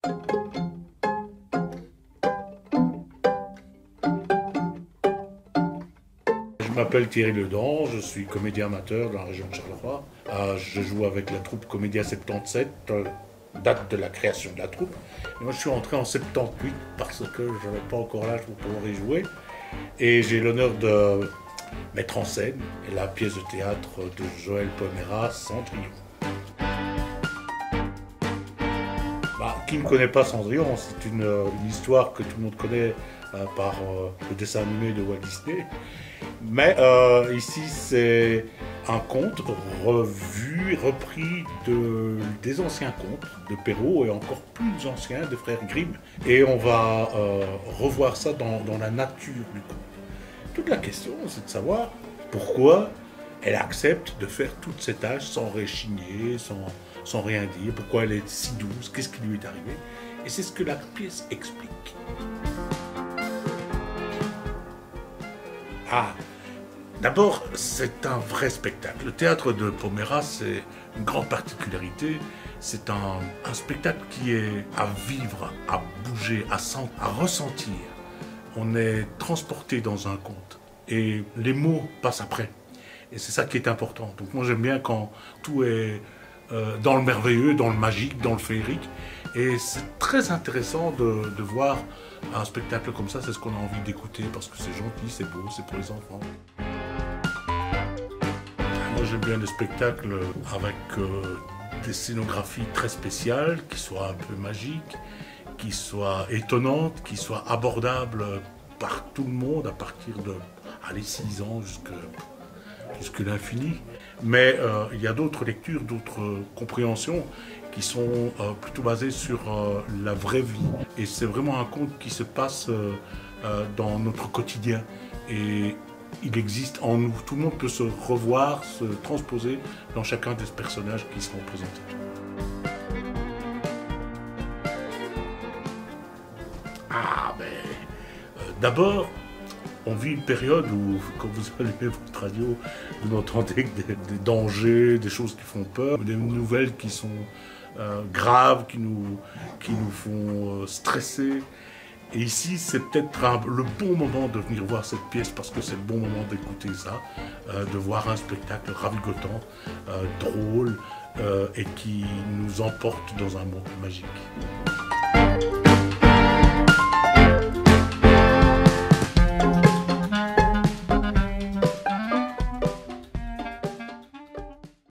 Je m'appelle Thierry Ledan, je suis comédien amateur dans la région de Charleroi. Je joue avec la troupe Comédia 77, date de la création de la troupe. Et moi je suis rentré en 78 parce que je n'avais pas encore l'âge pour pouvoir y jouer. Et j'ai l'honneur de mettre en scène la pièce de théâtre de Joël Pomeras, Cendrillon. Qui ne connaît pas Cendrillon, c'est une histoire que tout le monde connaît par le dessin animé de Walt Disney. Mais ici, c'est un conte repris des anciens contes de Perrault et encore plus anciens des frères Grimm. Et on va revoir ça dans la nature du conte. Toute la question, c'est de savoir pourquoi elle accepte de faire toute cette tâche sans réchigner, sans rien dire, pourquoi elle est si douce, qu'est-ce qui lui est arrivé. Et c'est ce que la pièce explique. D'abord, c'est un vrai spectacle. Le théâtre de Pomeras, c'est une grande particularité. C'est un spectacle qui est à vivre, à bouger, à ressentir. On est transporté dans un conte. Et les mots passent après. Et c'est ça qui est important. Donc moi, j'aime bien quand tout est dans le merveilleux, dans le magique, dans le féerique. Et c'est très intéressant de voir un spectacle comme ça. C'est ce qu'on a envie d'écouter parce que c'est gentil, c'est beau, c'est pour les enfants. Moi, j'aime bien les spectacles avec des scénographies très spéciales, qui soient un peu magiques, qui soient étonnantes, qui soient abordables par tout le monde à partir de 6 ans jusqu'à l'infini. Mais il y a d'autres lectures, d'autres compréhensions qui sont plutôt basées sur la vraie vie. Et c'est vraiment un conte qui se passe dans notre quotidien. Et il existe en nous. Tout le monde peut se revoir, se transposer dans chacun des personnages qui seront présentés. D'abord, on vit une période où, quand vous allumez votre radio, vous entendez des dangers, des choses qui font peur, des nouvelles qui sont graves, qui nous font stresser. Et ici, c'est peut-être le bon moment de venir voir cette pièce parce que c'est le bon moment d'écouter ça, de voir un spectacle ravigotant, drôle et qui nous emporte dans un monde magique.